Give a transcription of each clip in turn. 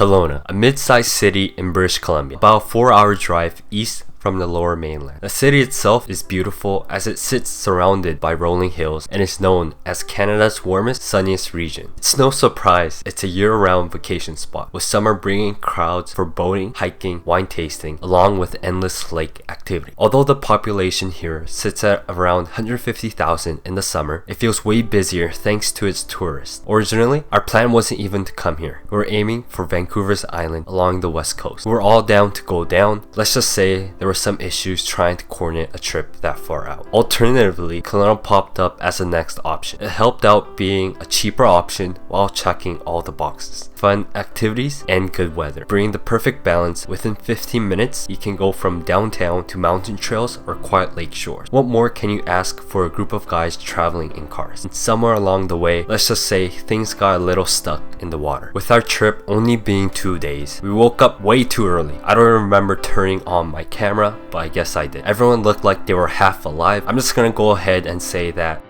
Kelowna, a mid-sized city in British Columbia, about a 4-hour drive east from the lower mainland. The city itself is beautiful as it sits surrounded by rolling hills and is known as Canada's warmest, sunniest region. It's no surprise it's a year-round vacation spot, with summer bringing crowds for boating, hiking, wine tasting, along with endless lake activity. Although the population here sits at around 150,000 in the summer, it feels way busier thanks to its tourists. Originally, our plan wasn't even to come here. We were aiming for Vancouver's island along the west coast. We were all down to go down. Let's just say there were some issues trying to coordinate a trip that far out. Alternatively, Kelowna popped up as the next option. It helped out being a cheaper option while checking all the boxes. Fun activities and good weather, bringing the perfect balance. Within 15 minutes, you can go from downtown to mountain trails or quiet lake shores. What more can you ask for a group of guys traveling in cars? And somewhere along the way, let's just say things got a little stuck in the water. With our trip only being 2 days, we woke up way too early. I don't remember turning on my camera, but I guess I did. Everyone looked like they were half alive. I'm just gonna go ahead and say that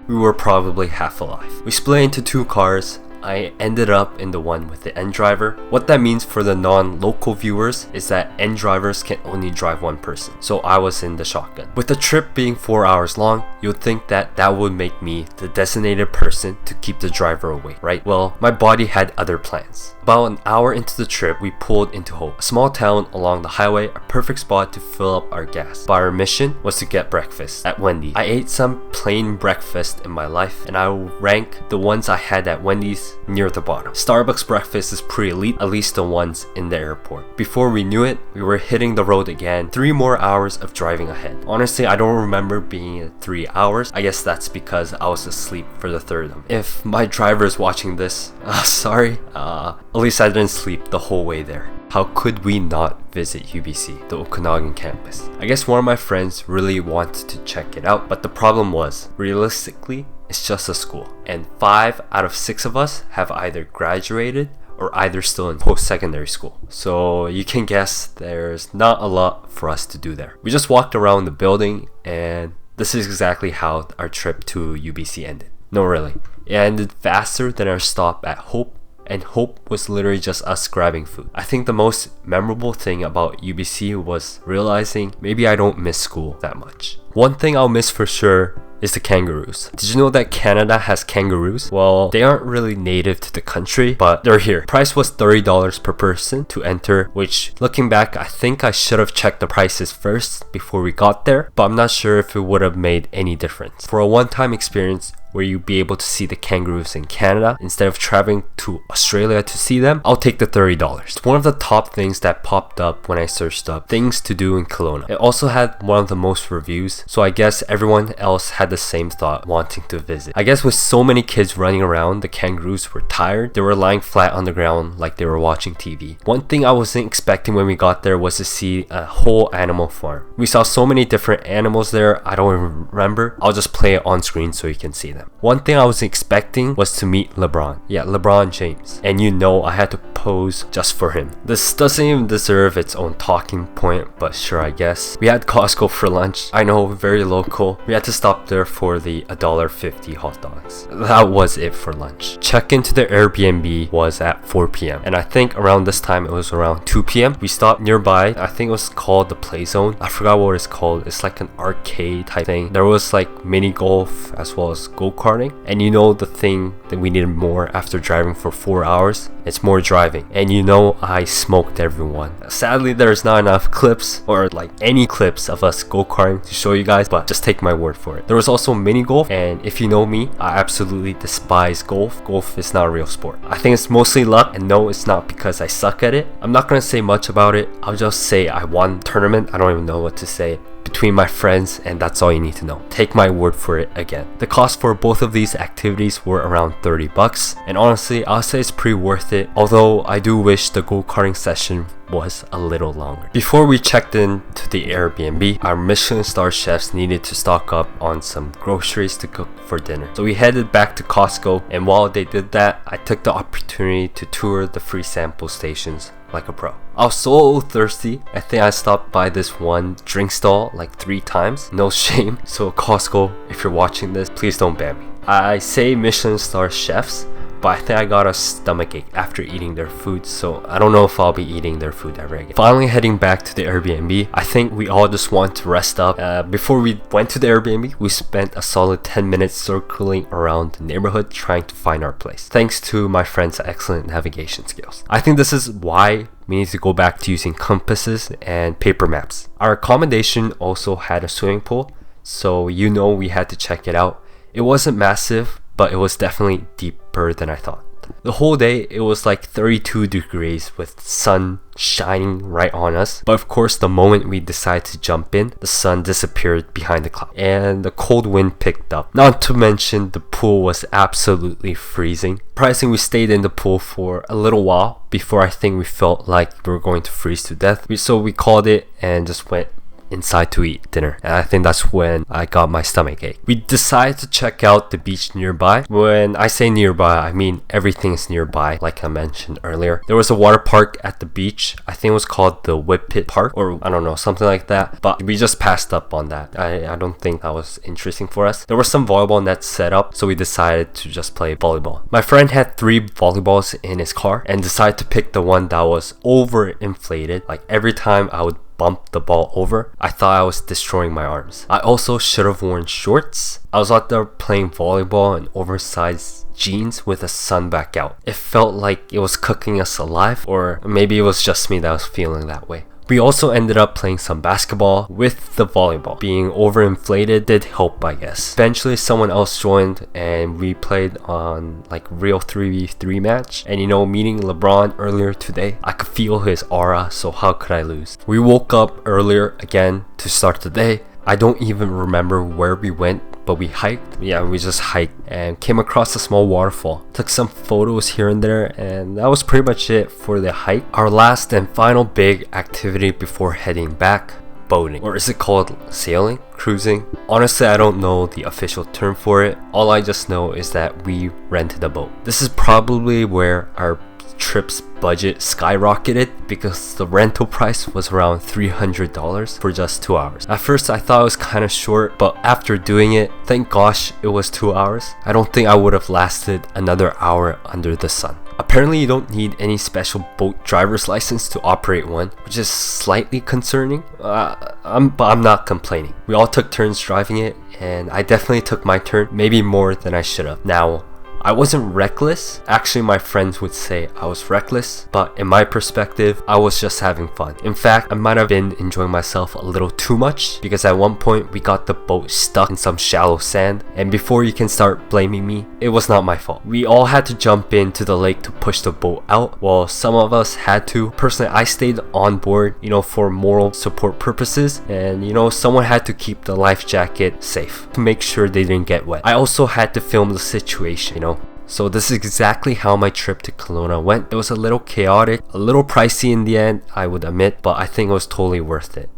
we were probably half alive. We split into 2 cars. I ended up in the one with the end driver. What that means for the non-local viewers is that end drivers can only drive one person, so I was in the shotgun. With the trip being 4 hours long, you would think that that would make me the designated person to keep the driver awake, right? Well, my body had other plans. About an hour into the trip, we pulled into Hope, a small town along the highway, a perfect spot to fill up our gas. But our mission was to get breakfast at Wendy's. I ate some plain breakfast in my life, and I will rank the ones I had at Wendy's near the bottom. Starbucks breakfast is pretty elite, at least the ones in the airport. Before we knew it, we were hitting the road again. 3 more hours of driving ahead. Honestly, I don't remember being at 3 hours. I guess that's because I was asleep for the third of them. If my driver is watching this, sorry. At least I didn't sleep the whole way there. How could we not visit UBC, the Okanagan campus? I guess one of my friends really wanted to check it out, but the problem was, realistically, it's just a school. And 5 out of 6 of us have either graduated or either still in post-secondary school. So you can guess there's not a lot for us to do there. We just walked around the building, and this is exactly how our trip to UBC ended. No, really. It ended faster than our stop at Hope, and Hope was literally just us grabbing food. I think the most memorable thing about UBC was realizing maybe I don't miss school that much. One thing I'll miss for sure is the kangaroos. Did you know that Canada has kangaroos? Well, they aren't really native to the country, but they're here. Price was $30 per person to enter, which looking back, I think I should have checked the prices first before we got there, but I'm not sure if it would have made any difference. For a one-time experience, where you'd be able to see the kangaroos in Canada instead of traveling to Australia to see them, I'll take the $30. It's one of the top things that popped up when I searched up things to do in Kelowna. It also had one of the most reviews, so I guess everyone else had the same thought, wanting to visit. I guess with so many kids running around, the kangaroos were tired. They were lying flat on the ground like they were watching TV. One thing I wasn't expecting when we got there was to see a whole animal farm. We saw so many different animals there, I don't remember. I'll just play it on screen so you can see them. One thing I was expecting was to meet LeBron. Yeah, LeBron James. And you know I had to pose just for him. This doesn't even deserve its own talking point, but sure, I guess. We had Costco for lunch. I know, very local. We had to stop there for the $1.50 hot dogs. That was it for lunch. Check-in to the Airbnb was at 4 p.m. And I think around this time it was around 2 p.m. We stopped nearby. I think it was called the Play Zone. I forgot what it's called. It's like an arcade type thing. There was like mini golf as well as go-karting. And you know the thing that we needed more after driving for 4 hours? It's more driving. And you know I smoked everyone. Sadly, there's not enough clips or like any clips of us go-karting to show you guys, but just take my word for it. There was also mini golf, and if you know me, I absolutely despise golf. Golf is not a real sport. I think it's mostly luck, and no, it's not because I suck at it. I'm not gonna say much about it. I'll just say I won the tournament. I don't even know what to say. Between my friends, and that's all you need to know. Take my word for it again. The cost for both of these activities were around $30, and honestly, I'll say it's pretty worth it, although I do wish the go-karting session was a little longer. Before we checked in to the Airbnb, our Michelin star chefs needed to stock up on some groceries to cook for dinner. So we headed back to Costco, and while they did that, I took the opportunity to tour the free sample stations like a pro. I was so thirsty. I think I stopped by this one drink stall like 3 times. No shame. So Costco, if you're watching this, please don't ban me. I say Michelin star chefs, but I think I got a stomachache after eating their food, so I don't know if I'll be eating their food ever again. Finally heading back to the Airbnb, I think we all just want to rest up. Before we went to the Airbnb, we spent a solid 10 minutes circling around the neighborhood trying to find our place, thanks to my friend's excellent navigation skills. I think this is why we need to go back to using compasses and paper maps. Our accommodation also had a swimming pool, so we had to check it out. It wasn't massive, but it was definitely deeper than I thought. The whole day it was like 32 degrees with sun shining right on us, but of course the moment we decided to jump in, the sun disappeared behind the cloud and the cold wind picked up. Not to mention the pool was absolutely freezing. Surprisingly, we stayed in the pool for a little while before I think we felt like we were going to freeze to death. So we called it and just went inside to eat dinner, and I think that's when I got my stomach ache. We decided to check out the beach nearby. When I say nearby, I mean everything is nearby, like I mentioned earlier. There was a water park at the beach. I think it was called the Whippet Park, or I don't know, something like that, but we just passed up on that. I don't think that was interesting for us. There were some volleyball nets set up, so we decided to just play volleyball. My friend had 3 volleyballs in his car and decided to pick the one that was overinflated. Like every time I would bump the ball over, I thought I was destroying my arms. I also should have worn shorts. I was out there playing volleyball in oversized jeans with the sun back out. It felt like it was cooking us alive, or maybe it was just me that was feeling that way. We also ended up playing some basketball with the volleyball. Being overinflated did help, I guess. Eventually someone else joined and we played on like real 3v3 match. And meeting LeBron earlier today, I could feel his aura, so how could I lose? We woke up earlier again to start the day. I don't even remember where we went, but we hiked. Yeah, we just hiked and came across a small waterfall. Took some photos here and there, and that was pretty much it for the hike. Our last and final big activity before heading back, boating. Or is it called sailing? Cruising? Honestly, I don't know the official term for it. All I just know is that we rented a boat. This is probably where our trip's budget skyrocketed because the rental price was around $300 for just 2 hours. At first I thought it was kind of short, but after doing it, thank gosh it was 2 hours. I don't think I would have lasted another hour under the sun. Apparently you don't need any special boat driver's license to operate one, which is slightly concerning, but I'm not complaining. We all took turns driving it, and I definitely took my turn, maybe more than I should have. Now, I wasn't reckless. Actually, my friends would say I was reckless, but in my perspective, I was just having fun. In fact, I might have been enjoying myself a little too much because at one point we got the boat stuck in some shallow sand, and before you can start blaming me, it was not my fault. We all had to jump into the lake to push the boat out. Well, some of us had to. Personally, I stayed on board, for moral support purposes, and someone had to keep the life jacket safe to make sure they didn't get wet. I also had to film the situation, So this is exactly how my trip to Kelowna went. It was a little chaotic, a little pricey in the end, I would admit, but I think it was totally worth it.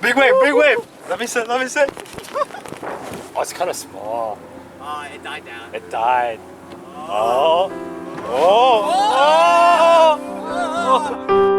Big wave, big wave! Let me sit. Oh, it's kind of small. Oh, it died down. It died. Oh. Oh. Oh. Oh.